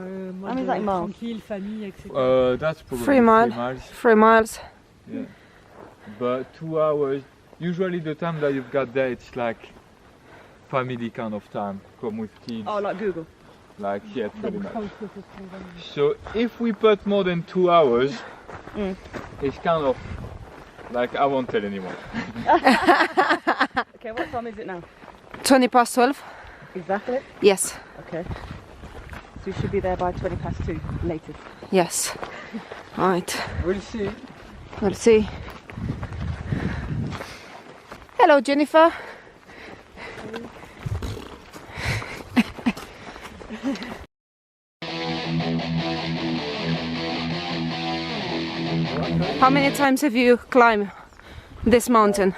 How many miles? Tranquille, famille, etc. That's probably 3 miles. 3 miles. Yeah. But 2 hours. Usually the time that you've got there, it's like family kind of time. Come with kids. Oh, like Google. Like, yeah, pretty much. So if we put more than 2 hours, it's kind of like I won't tell anyone. Okay, what time is it now? 20 past 12. Exactly. Yes. Okay. So we should be there by 20 past 2 latest. Yes. Right. We'll see. We'll see. Hello, Jennifer. How many times have you climbed this mountain?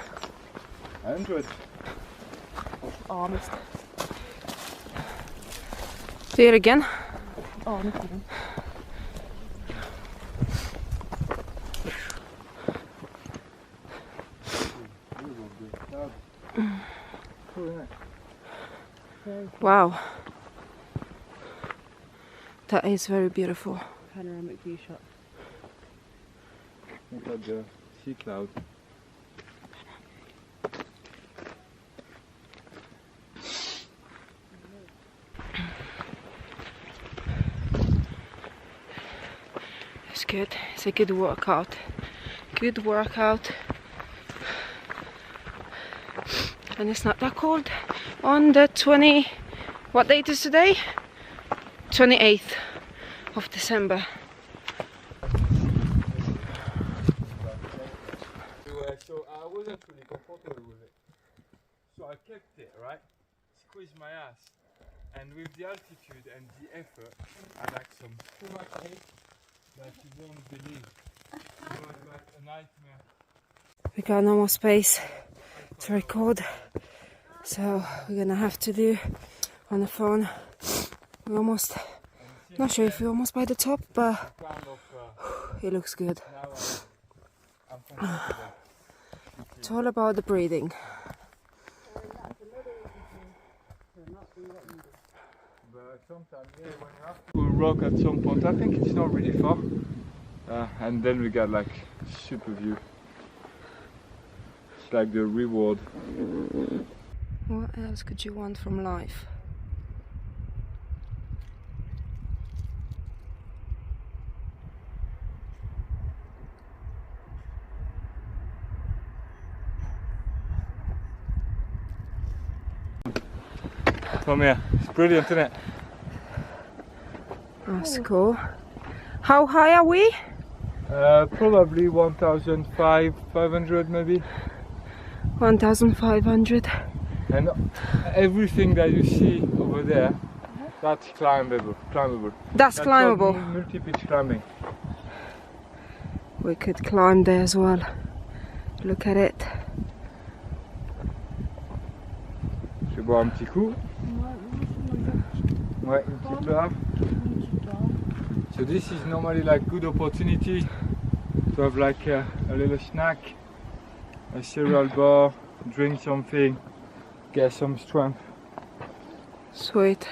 100. Oh, I missed. Do it again. Oh, I missed it. Wow. That is very beautiful. Panoramic view shot. Look at the sea cloud. It's good. It's a good workout. Good workout. And it's not that cold. On the 20... What date is today? 28th of December. So I wasn't really comfortable with it. So I kept it, right? Squeezed my ass. And with the altitude and the effort, I like some stomach ache that you won't believe. It was like a nightmare. We got no more space to record, so we're gonna have to do on the phone. We're almost, not sure if we're almost by the top, but it looks good. I'm comfortable. It's all about the breathing. But sometimes, yeah, when you have to rock at some point, I think it's not really far. And then we got like super view. It's like the reward. What else could you want from life? Come here, it's brilliant, isn't it? That's cool. How high are we? Probably 1,500 maybe. 1,500. And everything that you see over there, that's climbable. That's climbable. Multi-pitch climbing. We could climb there as well. Look at it. Je vais boire un petit coup. Ouais, une petite barre. So this is normally like good opportunity to have like a little snack, a cereal bar, drink something, get some strength. Sweet.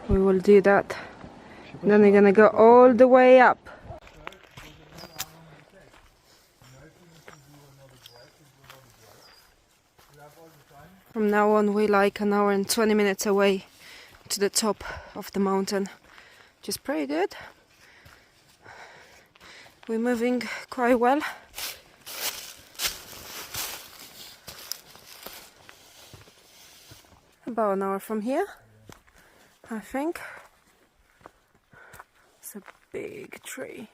We will do that. Then we're gonna go all the way up. From now on, we're like an hour and 20 minutes away to the top of the mountain, which is pretty good. We're moving quite well. About an hour from here, I think. It's a big tree.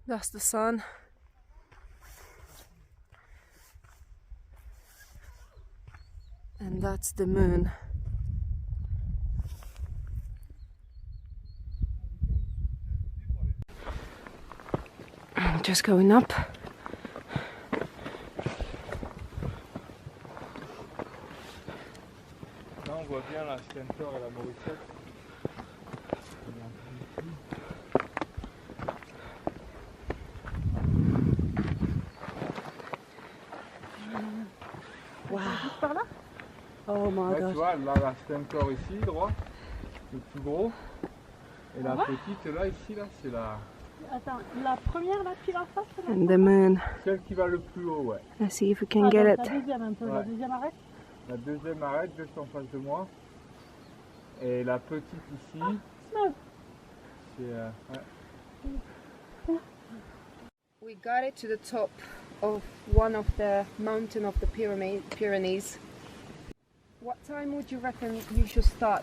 That's the sun. And that's the moon. I'm just going up. Là on voit bien la Stentor et la Mauritius. Wow. Oh my Là, god. tu vois, là la Stentor ici, droit, le plus gros. Et la petite là, ici, là, c'est la... Attends, la première là, pile en face, c'est And the moon. celle qui va le plus haut, ouais. Let's see if we can get it. La deuxième un peu, la Ouais. deuxième arrête. La deuxième arrête juste en face de moi. Et la petite ici, Snow. c'est... ouais. We got it to the top of one of the mountain of the Pyrenees. What time would you reckon you should start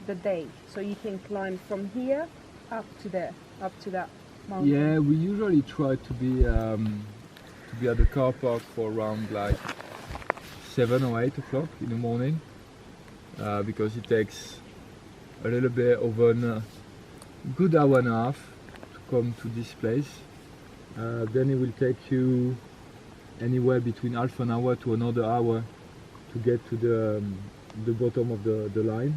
the day so you can climb from here up to there, up to that mountain? Yeah, we usually try to be at the car park for around like 7 or 8 o'clock in the morning, because it takes a little bit of a good hour and a half to come to this place. Then it will take you anywhere between half an hour to another hour to get to the bottom of the line,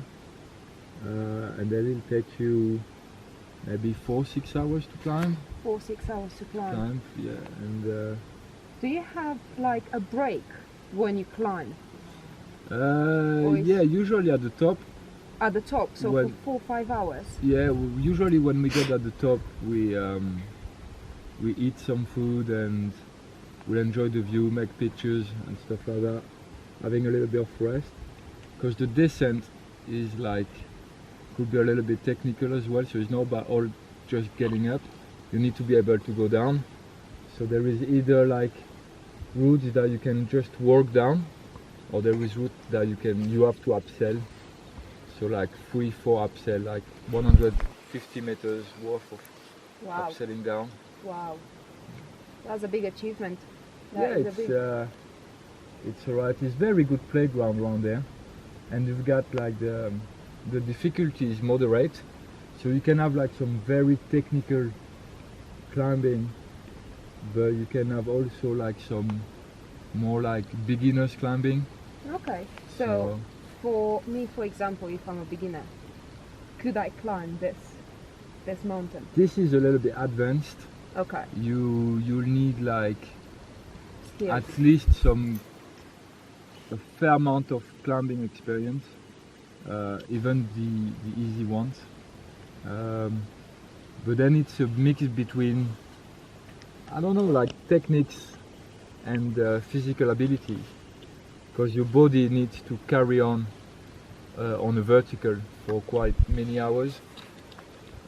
and then it'll take you maybe 4-6 hours to climb. 4-6 hours to climb. Yeah, and Do you have like a break when you climb yeah, usually at the top. at the top? So Well- for 4-5 hours. Yeah, usually when we get at the top, we eat some food and we enjoy the view, make pictures and stuff like that, having a little bit of rest. Because the descent is like, could be a little bit technical as well, so it's not about all just getting up. You need to be able to go down. So there is either like routes that you can just walk down, or there is routes that you have to upsell. So like 3-4 upsell, like 150 meters worth of Wow. upselling down. Wow. That's a big achievement. That Yeah, is a big... it's alright. It's very good playground around there, and you've got like the difficulty is moderate, so you can have like some very technical climbing, but you can have also like some more like beginners climbing. Okay. So for me, for example, if I'm a beginner, could I climb this mountain? This is a little bit advanced. Okay. You'll need like Skills. at least a fair amount of climbing experience, even the easy ones. But then it's a mix between, I don't know, like techniques and physical ability, because your body needs to carry on a vertical for quite many hours.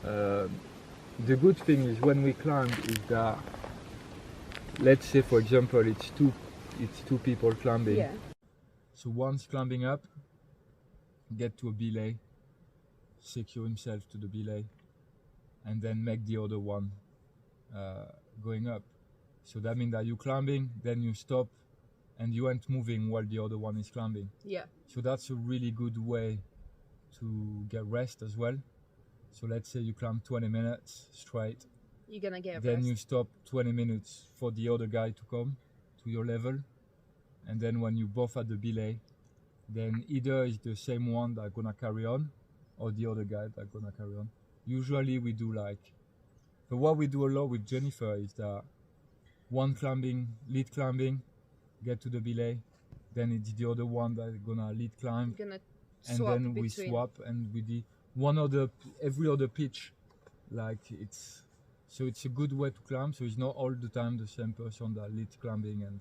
The good thing is when we climb is that, let's say for example it's two people climbing. Yeah. So one's climbing up, get to a belay, secure himself to the belay, and then make the other one going up. So that means that you're climbing, then you stop, and you aren't moving while the other one is climbing. Yeah. So that's a really good way to get rest as well. So let's say you climb 20 minutes straight, You're gonna get then rest. you stop 20 minutes for the other guy to come to your level, and then when you both at the belay, then either it's the same one that gonna carry on, or the other guy that gonna carry on. Usually we do like, but what we do a lot with Jennifer is that one climbing, lead climbing, get to the belay, then it's the other one that gonna lead climb, You're gonna and swap then we between. swap, and we do every other pitch, like it's a good way to climb. So it's not all the time the same person that leads climbing, and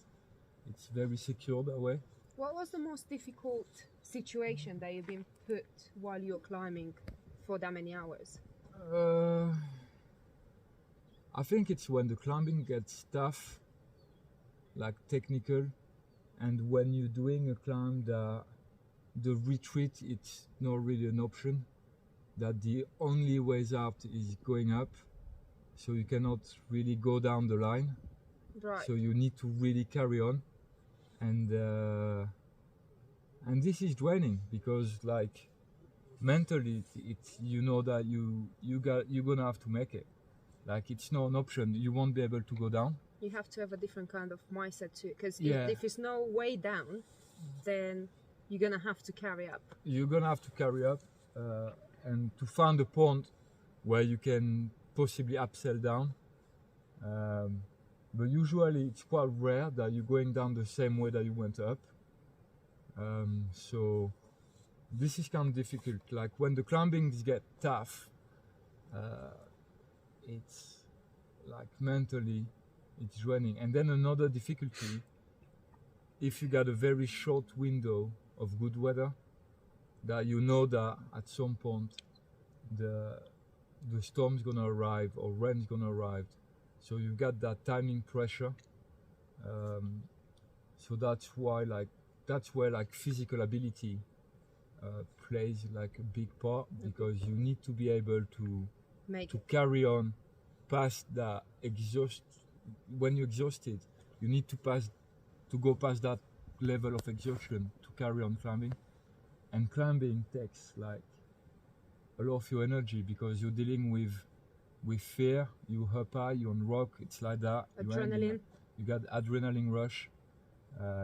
it's very secure that way. What was the most difficult situation that you've been put while you're climbing for that many hours? I think it's when the climbing gets tough, like technical, and when you're doing a climb that the retreat it's not really an option, that the only ways out is going up, so you cannot really go down the line. Right. So you need to really carry on, and this is draining because like mentally it's you know that you're gonna have to make it. Like it's not an option. You won't be able to go down. You have to have a different kind of mindset too, because Yeah. if it's no way down, then you're gonna have to carry up. You're gonna have to carry up, and to find a point where you can possibly upsell down. But usually it's quite rare that you're going down the same way that you went up. So this is kind of difficult. Like when the climbings get tough, it's like mentally it's draining. And then another difficulty, if you got a very short window of good weather, that you know that at some point the storm's gonna arrive or rain's gonna arrive, so you've got that timing pressure. So that's where like physical ability plays like a big part, because you need to be able to carry on past that exhaust. When you're exhausted, you need to go past that level of exhaustion to carry on climbing. And climbing takes like a lot of your energy because you're dealing with fear. You up high, you're on rock, it's like that. Adrenaline. You got adrenaline rush.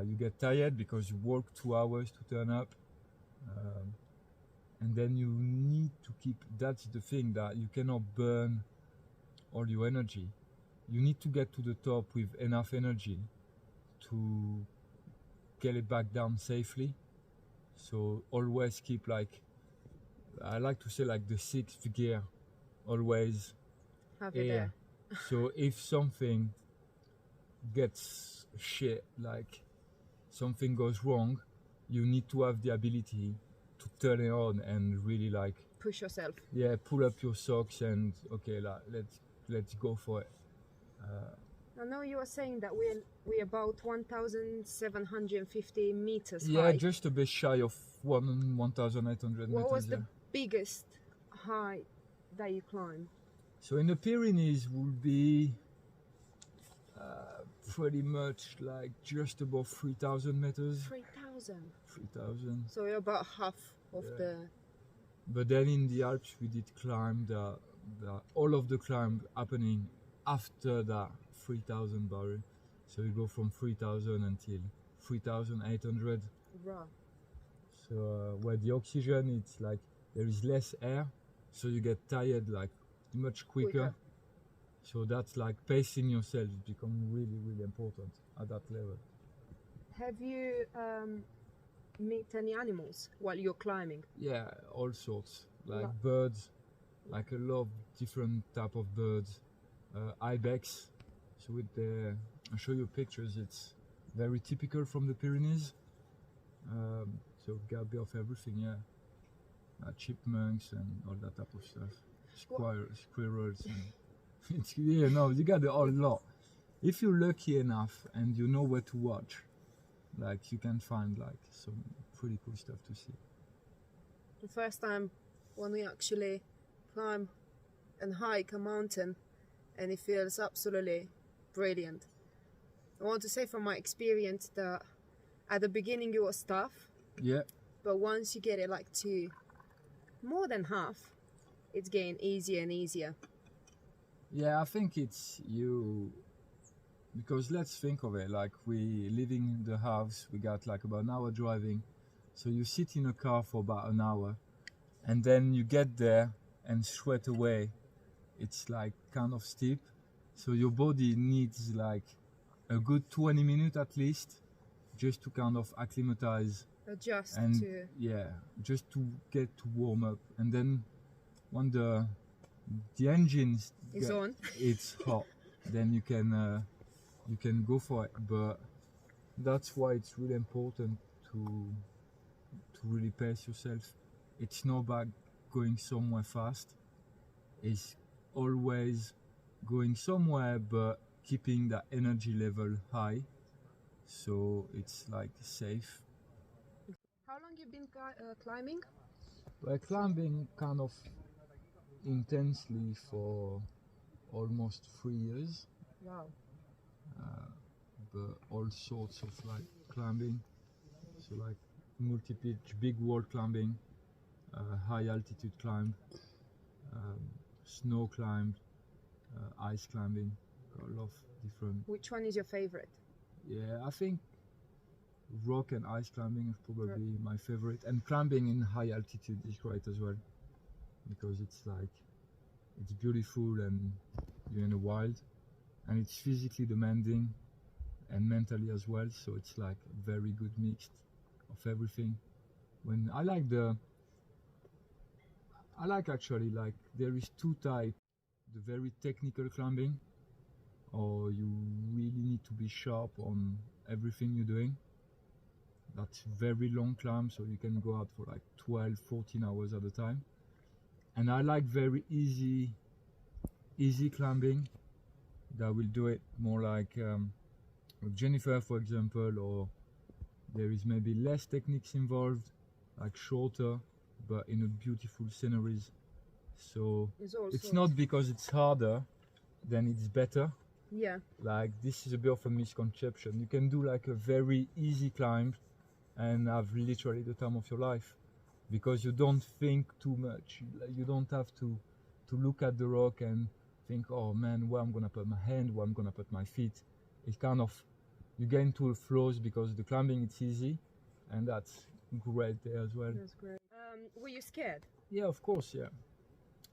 You get tired because you work 2 hours to turn up. And then you need to keep, that's the thing, that you cannot burn all your energy. You need to get to the top with enough energy to get it back down safely. So always keep like, I like to say like the 6th gear, always Have it there. So if something gets shit, like something goes wrong, you need to have the ability to turn it on and really like Push yourself. Yeah, pull up your socks and okay, like, let's go for it. I know you were saying that we're about 1,750 meters high. Yeah, just a bit shy of 1,800 meters. What was the biggest height that you climbed? So in the Pyrenees would be pretty much like just above 3,000 meters. 3,000? 3,000. So you're about half of the... But then in the Alps we did climb all of the climb happening after that 3,000 barrier. So you go from 3,000 until 3,800. Right. So where the oxygen, it's like there is less air, so you get tired like much quicker. So that's like pacing yourself become really, really important at that level. Have you met any animals while you're climbing? Yeah, all sorts, like birds, like a lot of different type of birds. Ibex. So I'll show you pictures. It's very typical from the Pyrenees. So got a bit of everything, yeah. Chipmunks and all that type of stuff. Squirrels. And you got the whole lot. If you're lucky enough and you know where to watch, like you can find like some pretty cool stuff to see. The first time when we actually climb and hike a mountain, and it feels absolutely brilliant. I want to say from my experience that at the beginning it was tough. Yeah. But once you get it like to more than half, it's getting easier and easier. Yeah, I think it's you, because let's think of it, like we living in the house, we got like about an hour driving, so you sit in a car for about an hour and then you get there and straight away it's like kind of steep, so your body needs like a good 20 minutes at least just to kind of acclimatize, just to get to warm up. And then when the engines on, it's hot, then you can go for it. But that's why it's really important to really pace yourself. It's not about going somewhere fast, it's always going somewhere but keeping that energy level high, so it's like safe. How long you been climbing? We're climbing kind of intensely for almost 3 years. Wow. But all sorts of like climbing, so like multi-pitch, big wall climbing, high altitude climb, snow climb, ice climbing, got a lot of different. Which one is your favorite? Yeah, I think rock and ice climbing is probably my favorite, and climbing in high altitude is great as well, because it's like, it's beautiful and you're in the wild, and it's physically demanding and mentally as well, so it's like a very good mix of everything. When I like actually, like, there is two types: the very technical climbing, or you really need to be sharp on everything you're doing. That's very long climb, so you can go out for like 12-14 hours at a time. And I like very easy climbing, that will do it more like with Jennifer, for example, or there is maybe less techniques involved, like shorter, but in a beautiful sceneries. So it's not because it's harder, then it's better. Yeah. Like, this is a bit of a misconception. You can do like a very easy climb and have literally the time of your life, because you don't think too much. You don't have to look at the rock and think, oh man, where I'm gonna put my hand, where I'm gonna put my feet. It's kind of, you get into a flows because the climbing, it's easy, and that's great there as well. That's great. Were you scared? Yeah, of course, yeah.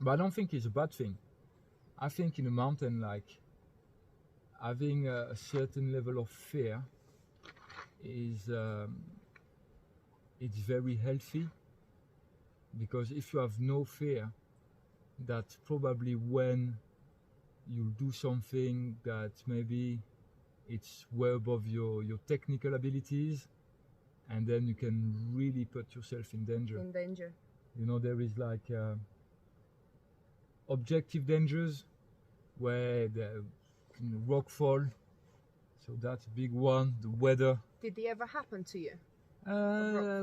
But I don't think it's a bad thing. I think in a mountain, like, having a certain level of fear is it's very healthy, because if you have no fear, that's probably when you do something that maybe it's way above your technical abilities, and then you can really put yourself in danger. You know, there is like objective dangers, where the rock fall, so that's a big one. The weather. Did they ever happen to you?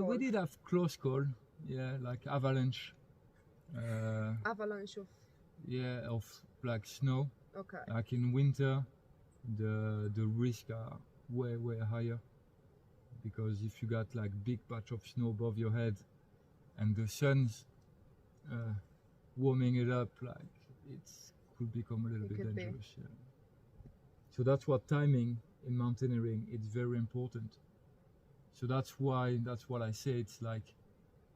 We did have close call, yeah, like avalanche. Avalanche of. Yeah, of like snow. Okay. Like in winter, the risks are way higher, because if you got like big patch of snow above your head, and the sun's warming it up, like, it could become a little bit dangerous. Yeah. So that's what timing in mountaineering, it's very important. So that's what I say. It's like,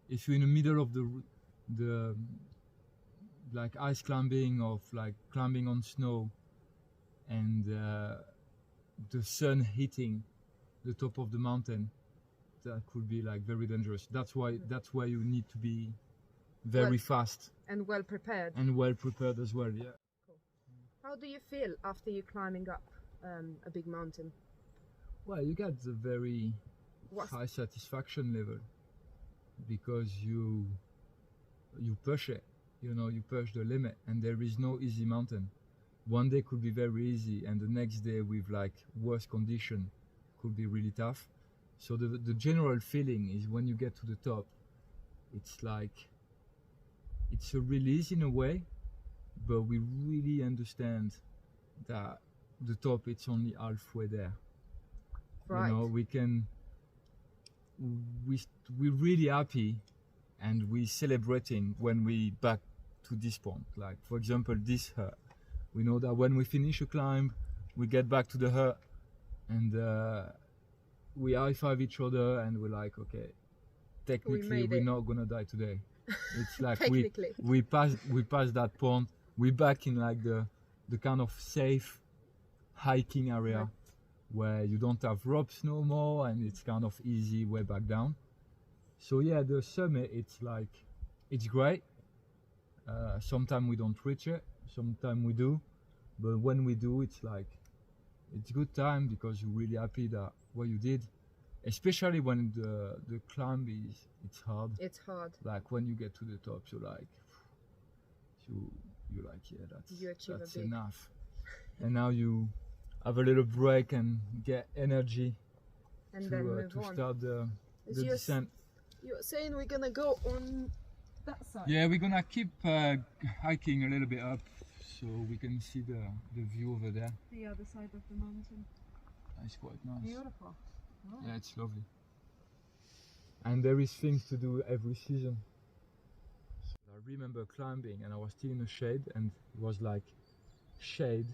if you're in the middle of the like ice climbing, of like climbing on snow, and the sun hitting the top of the mountain, that could be like very dangerous. That's why you need to be very fast and well prepared. And well prepared as well. Yeah. Cool. How do you feel after you're climbing up a big mountain? Well, you get the very high satisfaction level, because you push it, you know, you push the limit, and there is no easy mountain. One day could be very easy, and the next day with like worse condition could be really tough. So the general feeling is, when you get to the top, it's like, it's a release in a way, but we really understand that the top, it's only halfway there. Right. You know, we're really happy, and we're celebrating when we back to this point. Like, for example, this hut. We know that when we finish a climb, we get back to the hut, and we high-five each other, and we're like, okay, technically we're not gonna die today. It's like we passed that point. We're back in like the kind of safe hiking area, where you don't have ropes no more, and it's kind of easy way back down. So yeah, the summit, it's like, it's great. Sometimes we don't reach it, sometimes we do, but when we do, it's like, it's good time, because you're really happy that what you did, especially when the climb it's hard. It's hard. Like, when you get to the top, you're like, yeah, that's enough. And now you have a little break and get energy, and to start the descent. You're saying we're gonna go on that side? Yeah, we're gonna keep hiking a little bit up, so we can see the view over there. The other side of the mountain. It's quite nice. Beautiful. Oh. Yeah, it's lovely. And there is things to do every season. So I remember climbing and I was still in the shade, and it was like shade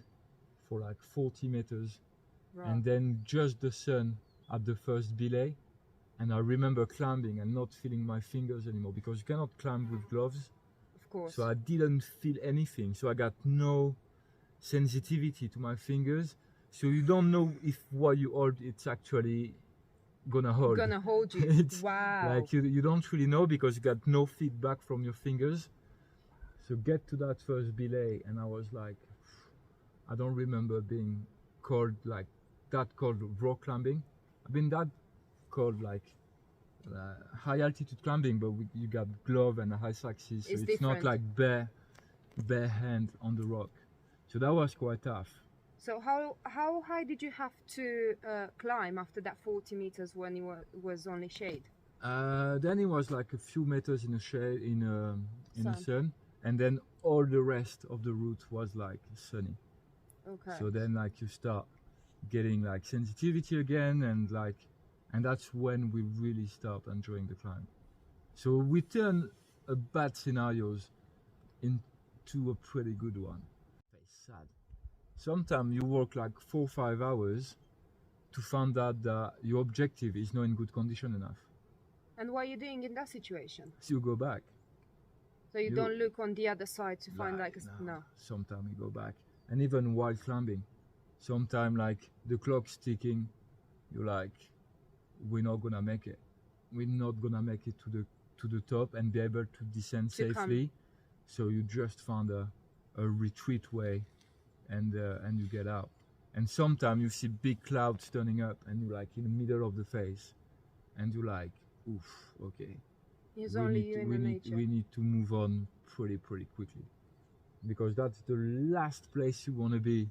for like 40 meters. Right. And then just the sun at the first belay, and I remember climbing and not feeling my fingers anymore, because you cannot climb with gloves. Of course. So I didn't feel anything, so I got no sensitivity to my fingers, so you don't know if what you hold it's actually gonna hold. Gonna hold you. It's wow. like you don't really know, because you got no feedback from your fingers. So get to that first belay and I was like, I don't remember being cold like that cold rock climbing. I've been that cold like high altitude climbing, but you got glove and ice axes, so it's not like bare hand on the rock. So that was quite tough. So how high did you have to climb after that 40 meters when it was only shade? Then it was like a few meters in the shade in the sun, and then all the rest of the route was like sunny. Okay. So then like you start getting like sensitivity again, and that's when we really start enjoying the climb. So we turn a bad scenarios into a pretty good one. It's sad. Sometimes you work like 4 or 5 hours to find out that your objective is not in good condition enough. And what are you doing in that situation? So you go back. So you don't look on the other side to find like no. Sometimes you go back, and even while climbing, sometimes like the clock's ticking, you're like, we're not gonna make it. We're not gonna make it to the top and be able to descend safely. So you just find a retreat way, and you get out. And sometimes you see big clouds turning up, and you're like in the middle of the face, and you're like, oof, okay. It's only you in the nature. We need to move on pretty quickly, because that's the last place you want to be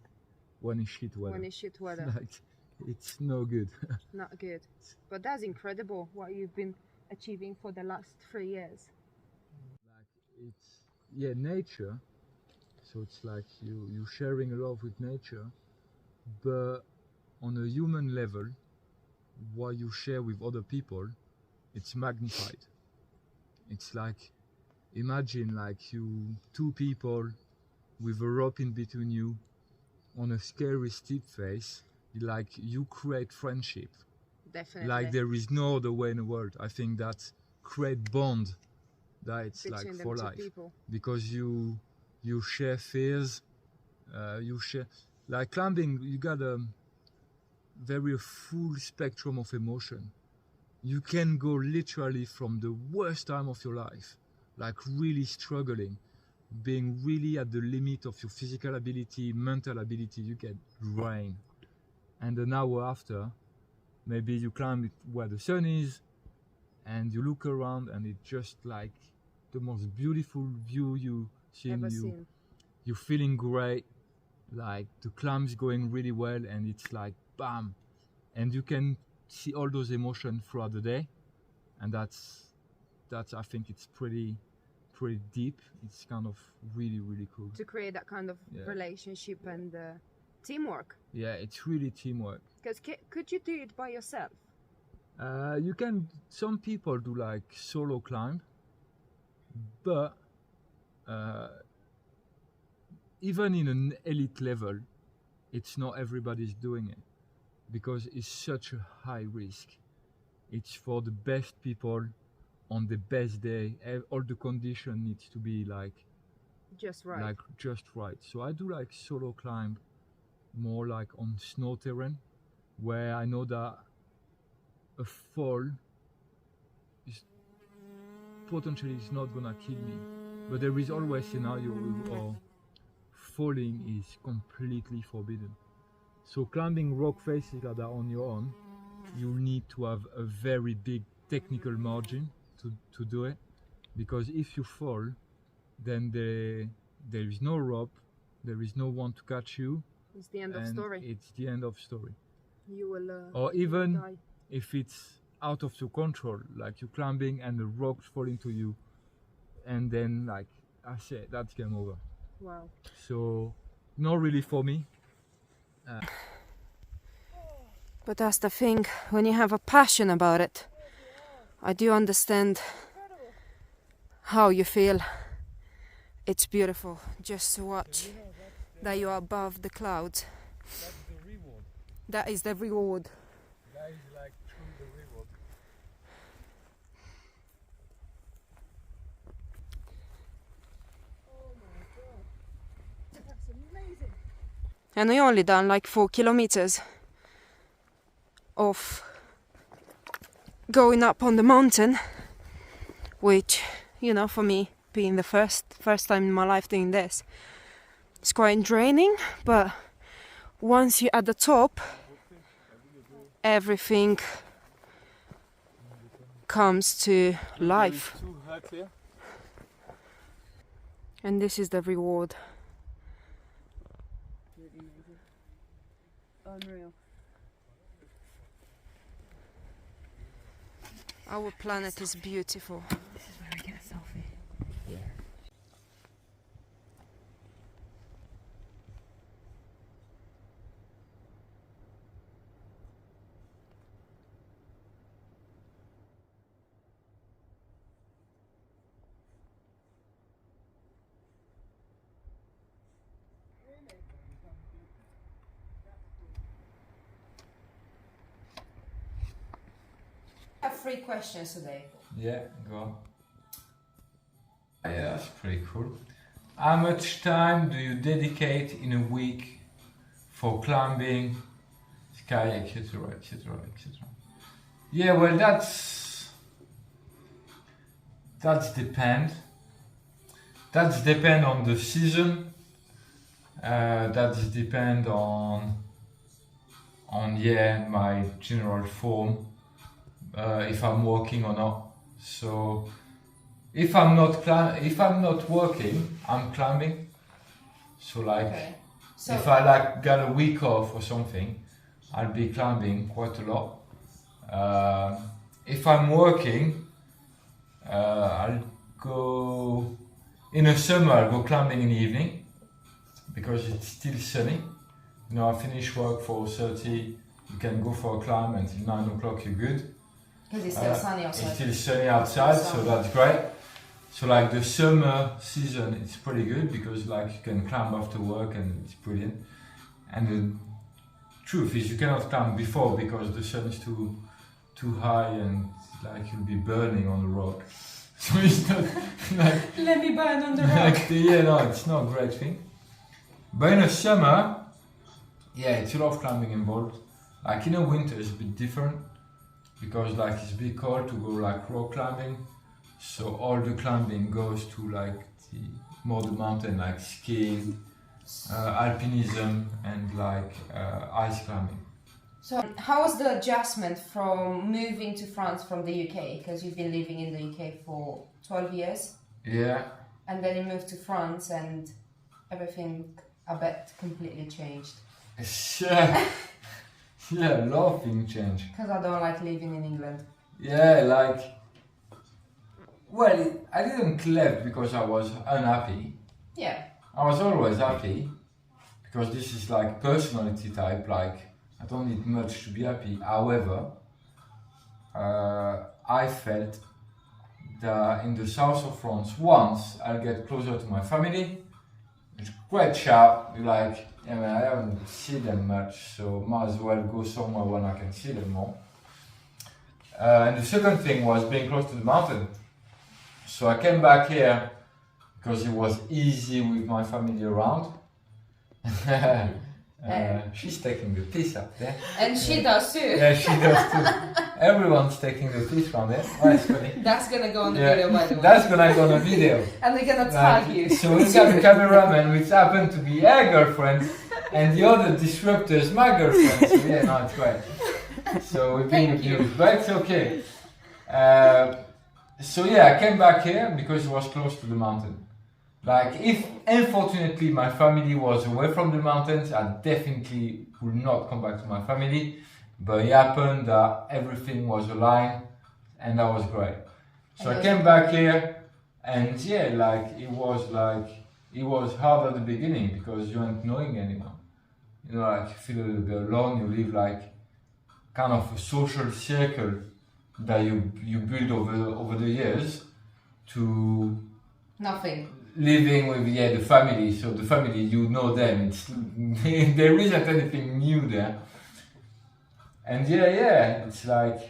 when it's shit weather. When it's shit weather. Like, it's no good. Not good. But that's incredible what you've been achieving for the last 3 years. Like, it's nature. So it's like you sharing a lot with nature, but on a human level, what you share with other people, it's magnified. It's like, imagine like two people with a rope in between you on a scary steep face, like you create friendship. Definitely. Like there is no other way in the world. I think that create bond that it's between like for life. People. Because you share fears, you share, like climbing, you got a very full spectrum of emotion. You can go literally from the worst time of your life, like really struggling, being really at the limit of your physical ability, mental ability, you get drained. And an hour after, maybe you climb it where the sun is, and you look around, and it's just like the most beautiful view you seen. You're feeling great, like the climb's going really well, and it's like bam, and you can see all those emotions throughout the day, and that's I think it's pretty deep. It's kind of really cool to create that kind of relationship and teamwork. Yeah, it's really teamwork. Because could you do it by yourself? You can. Some people do like solo climb, but even in an elite level, it's not everybody's doing it, because it's such a high risk. It's for the best people on the best day. All the condition needs to be like just right. Like just right. So I do like solo climb more like on snow terrain, where I know that a fall is potentially is not gonna kill me, but there is always scenario where falling is completely forbidden. So climbing rock faces like that on your own, you need to have a very big technical margin to do it, because if you fall, then there is no rope, there is no one to catch you. It's the end of story. It's the end of story. You will or even die. If it's out of your control, like you're climbing and the rocks falling to you, and then like I said, that's game over. Wow. So not really for me. But that's the thing, when you have a passion about it, I do understand how you feel. It's beautiful just to watch that you are above the clouds. That's the reward. That is the reward. That is like truly the reward. And we only done like 4 kilometers of going up on the mountain, which, you know, for me, being the first time in my life doing this, it's quite draining, but once you're at the top, everything comes to life. Too hot here. And this is the reward. Really amazing. Unreal. Our planet is beautiful. This is where we get a selfie. I have 3 questions today. Yeah, go on. Yeah, that's pretty cool. How much time do you dedicate in a week for climbing, sky, etc., etc., etc.? Yeah, well, that's depend. That's depend on the season. That's depend on yeah, my general form. If I'm working or not. So if I'm not working, I'm climbing. So like if I like got a week off or something, I'll be climbing quite a lot. If I'm working, I'll go in the summer. I'll go climbing in the evening because it's still sunny. You know, I finish work for 30. You can go for a climb until 9 o'clock. You're good. Because it's still sunny outside. It's still sunny outside, so that's great. So like the summer season, it's pretty good because like you can climb after work and it's brilliant. And the truth is you cannot climb before because the sun is too high and like you'll be burning on the rock. So it's not like Let me burn on the rock. like yeah, no, it's not a great thing. But in the summer, yeah, it's a lot of climbing involved. Like in the winter, it's a bit different. Because like it's a bit cold to go like rock climbing, so all the climbing goes to like the mountain, like skiing, alpinism, and like ice climbing. So how was the adjustment from moving to France from the UK? Because you've been living in the UK for 12 years. Yeah. And then you moved to France and everything, I bet, completely changed. Yeah. Yeah, a lot of things change. Because I don't like living in England. Yeah, like, well, I didn't left because I was unhappy. Yeah. I was always happy because this is like personality type, like I don't need much to be happy. However, I felt that in the south of France, once I'll get closer to my family, it's quite sharp, like, yeah, man, I haven't seen them much, so might as well go somewhere when I can see them more. And the second thing was being close to the mountain. So I came back here because it was easy with my family around. She's taking the piss up there. And she does too. Yeah, she does too. Everyone's taking the piss from there. Oh, that's funny. That's gonna go on the video, by the way. That's gonna go on the video. And they're gonna tag you. So we got the cameraman, which happened to be her girlfriend, and the other disruptor is my girlfriend. So yeah, no, it's great. So we're being abused, but it's okay. So yeah, I came back here because it was close to the mountain. Like, if unfortunately my family was away from the mountains, I definitely would not come back to my family. But it happened that everything was aligned, and that was great. So I came back here, and yeah, like it it was hard at the beginning because you weren't knowing anyone. You know, like you feel a little bit alone. You live like kind of a social circle that you build over the years to Nothing. living with the family. So the family, you know them. It's there isn't anything new there. And it's like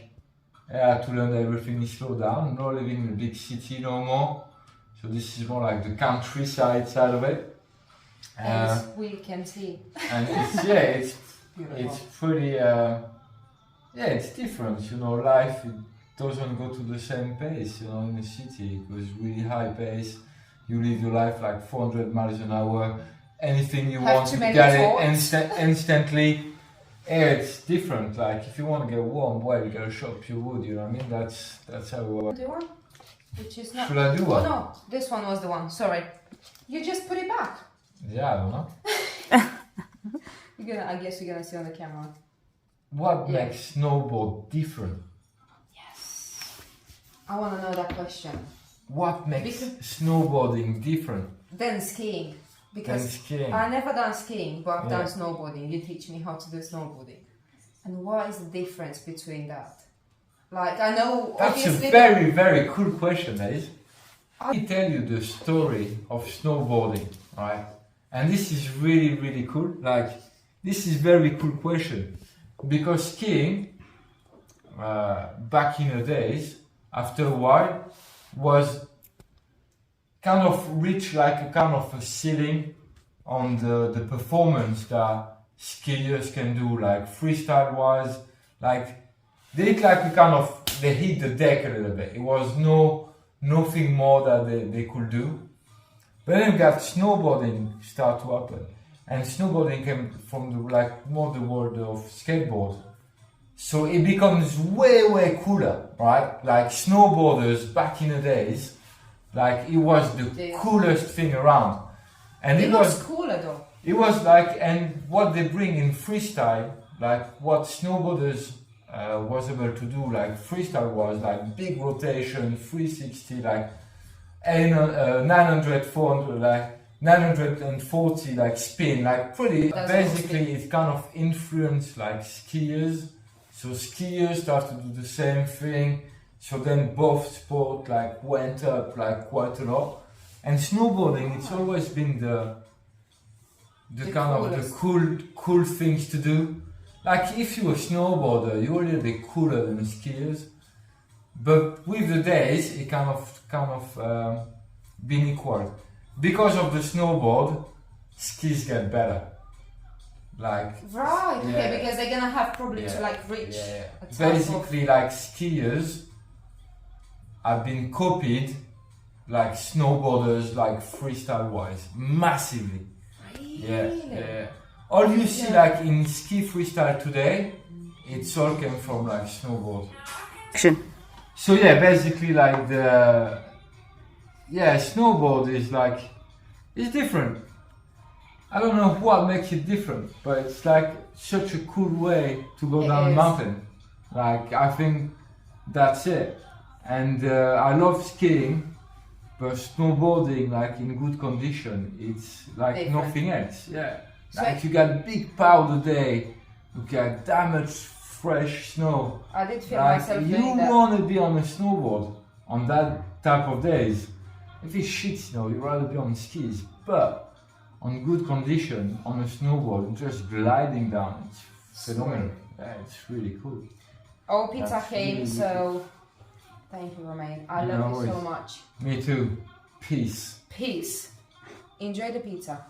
I had to learn that everything is slowed down. I'm not living in a big city no more. So this is more like the countryside side of it. As we can see. And it's pretty it's different, you know. Life, it doesn't go to the same pace, you know. In the city it goes really high pace. You live your life like 400 miles an hour. Anything you want, you get it instantly. It's different. Like if you want to get warm, well, you gotta chop your wood, you know what I mean? That's how it works. Do one? Which is not. Should I do one? Oh no, this one was the one, sorry. You just put it back. Yeah, I don't know. I guess you're gonna see on the camera. What makes snowboard different? Yes. I wanna know that question. What makes snowboarding different Than skiing. Because skiing? I never done skiing, but I've done snowboarding. You teach me how to do snowboarding. And what is the difference between that? Like, I know That's a very, very cool question, that is. I'll tell you the story of snowboarding, right? And this is really, really cool. Like, this is very cool question. Because skiing, back in the days, after a while, was kind of reached like a kind of a ceiling on the performance that skiers can do, like freestyle wise. Like they did like a kind of, they hit the deck a little bit. It was nothing more that they could do. But then we got snowboarding start to happen, and snowboarding came from the world of skateboard. So it becomes way cooler, right? Like snowboarders back in the days, like it was the coolest thing around. And it was cooler though. It was like, and what they bring in freestyle, like what snowboarders was able to do, like freestyle was like big rotation, 360, like 900, 400, like 940, like spin, like pretty. Basically, it kind of influenced like skiers. So skiers started to do the same thing. So then both sport like went up like quite a lot. And snowboarding, it's always been the kind coolest. Of the cool things to do. Like if you're a snowboarder, you're a little bit cooler than skiers. But with the days, it kind of been equal. Because of the snowboard, skis get better. Like okay, because they're gonna have probably to like reach. Basically, like skiers have been copied, like snowboarders, like freestyle wise, massively. Really? Yeah. All you see like in ski freestyle today, it's all came from like snowboard. So basically like snowboard is like, it's different. I don't know what makes it different, but it's like such a cool way to go down a mountain. Like I think that's it. And I love skiing, but snowboarding like in good condition, it's like different. Nothing else. Yeah. Like you got big powder day, you got damaged fresh snow. I did feel like myself you doing that. want to be on a snowboard on that type of days. If it's shit snow, you'd rather be on skis. But on good condition, on a snowboard, just gliding down, it's phenomenal. Yeah, it's really cool. Oh, pizza came, really so thank you, Romain. I love you so much. Me too. Peace. Peace. Enjoy the pizza.